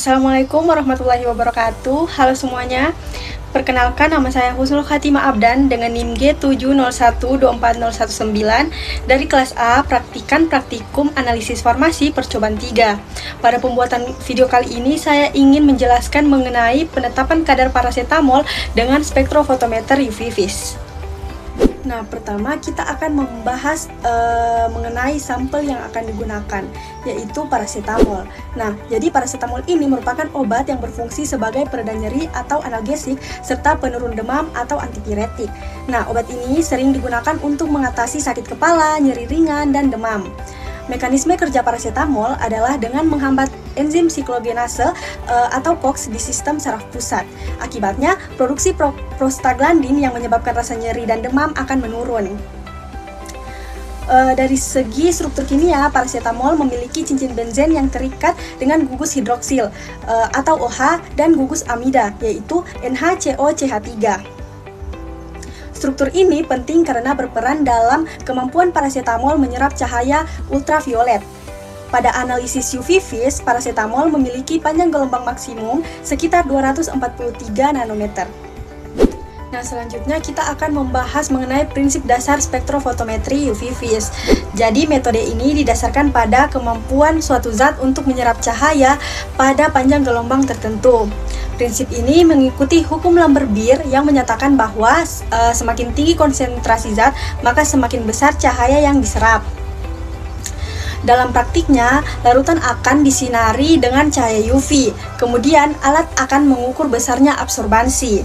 Assalamualaikum warahmatullahi wabarakatuh. Halo semuanya. Perkenalkan, nama saya Husnul Khatimah Abdan dengan NIM G701240119 dari kelas A Praktikan Praktikum Analisis Farmasi Percobaan 3. Pada pembuatan video kali ini saya ingin menjelaskan mengenai penetapan kadar parasetamol dengan spektrofotometer UV vis. Nah, pertama kita akan membahas mengenai sampel yang akan digunakan, yaitu parasetamol. Nah, jadi parasetamol ini merupakan obat yang berfungsi sebagai pereda nyeri atau analgesik serta penurun demam atau antipiretik. Nah, obat ini sering digunakan untuk mengatasi sakit kepala, nyeri ringan, dan demam. Mekanisme kerja parasetamol adalah dengan menghambat enzim siklogenase atau COX di sistem saraf pusat. Akibatnya, produksi prostaglandin yang menyebabkan rasa nyeri dan demam akan menurun. Dari segi struktur kimia, parasetamol memiliki cincin benzen yang terikat dengan gugus hidroksil atau OH dan gugus amida, yaitu NHCOCH3. Struktur ini penting karena berperan dalam kemampuan parasetamol menyerap cahaya ultraviolet. Pada analisis UV vis, parasetamol memiliki panjang gelombang maksimum sekitar 243 nanometer. Nah, selanjutnya kita akan membahas mengenai prinsip dasar spektrofotometri UV vis. Jadi, metode ini didasarkan pada kemampuan suatu zat untuk menyerap cahaya pada panjang gelombang tertentu. Prinsip ini mengikuti hukum Lambert-Beer yang menyatakan bahwa semakin tinggi konsentrasi zat, maka semakin besar cahaya yang diserap. Dalam praktiknya, larutan akan disinari dengan cahaya UV. Kemudian, alat akan mengukur besarnya absorbansi.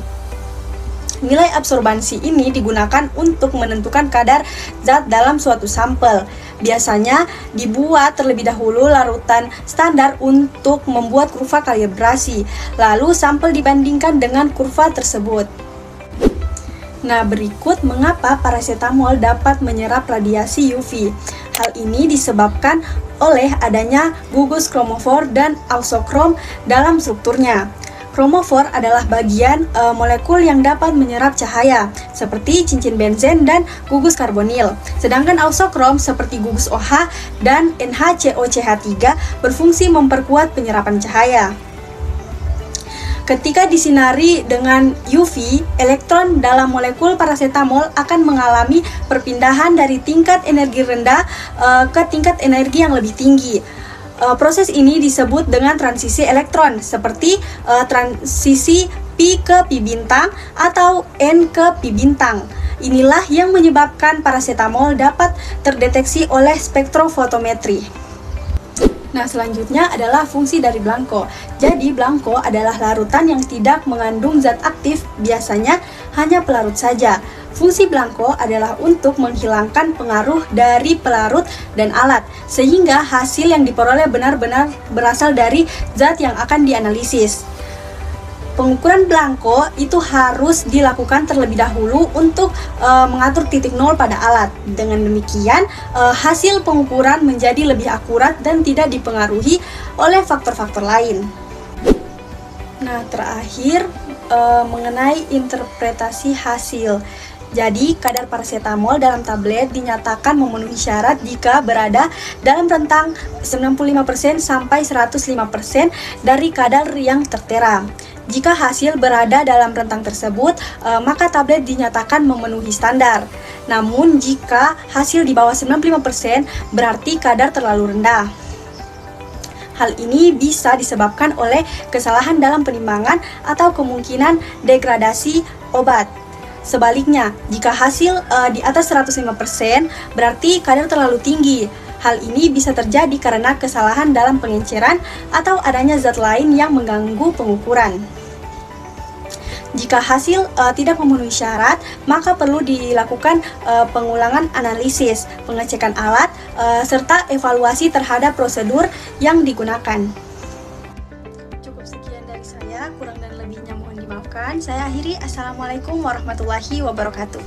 Nilai absorbansi ini digunakan untuk menentukan kadar zat dalam suatu sampel. Biasanya dibuat terlebih dahulu larutan standar untuk membuat kurva kalibrasi, lalu sampel dibandingkan dengan kurva tersebut. Nah, berikut mengapa parasetamol dapat menyerap radiasi UV. Hal ini disebabkan oleh adanya gugus kromofor dan auxokrom dalam strukturnya. Kromofor adalah bagian molekul yang dapat menyerap cahaya, seperti cincin benzen dan gugus karbonil. Sedangkan auxokrom seperti gugus OH dan NHCOCH3 berfungsi memperkuat penyerapan cahaya. Ketika disinari dengan UV, elektron dalam molekul parasetamol akan mengalami perpindahan dari tingkat energi rendah ke tingkat energi yang lebih tinggi. Proses ini disebut dengan transisi elektron, seperti transisi Pi ke Pi bintang atau N ke Pi bintang. Inilah yang menyebabkan parasetamol dapat terdeteksi oleh spektrofotometri. Nah, selanjutnya adalah fungsi dari blanko. Jadi, blanko adalah larutan yang tidak mengandung zat aktif, biasanya hanya pelarut saja. Fungsi blanko adalah untuk menghilangkan pengaruh dari pelarut dan alat, sehingga hasil yang diperoleh benar-benar berasal dari zat yang akan dianalisis. Pengukuran blanko itu harus dilakukan terlebih dahulu untuk mengatur titik nol pada alat. Dengan demikian, hasil pengukuran menjadi lebih akurat dan tidak dipengaruhi oleh faktor-faktor lain. Nah, terakhir mengenai interpretasi hasil. Jadi, kadar parasetamol dalam tablet dinyatakan memenuhi syarat jika berada dalam rentang 95% sampai 105% dari kadar yang tertera. Jika hasil berada dalam rentang tersebut, maka tablet dinyatakan memenuhi standar. Namun, jika hasil di bawah 95%, berarti kadar terlalu rendah. Hal ini bisa disebabkan oleh kesalahan dalam penimbangan atau kemungkinan degradasi obat. Sebaliknya, jika hasil di atas 105%, berarti kadar terlalu tinggi. Hal ini bisa terjadi karena kesalahan dalam pengenceran atau adanya zat lain yang mengganggu pengukuran. Jika hasil tidak memenuhi syarat, maka perlu dilakukan pengulangan analisis, pengecekan alat, serta evaluasi terhadap prosedur yang digunakan. Cukup sekian dari saya, kurang dan lebihnya mohon dimaafkan. Saya akhiri. Assalamualaikum warahmatullahi wabarakatuh.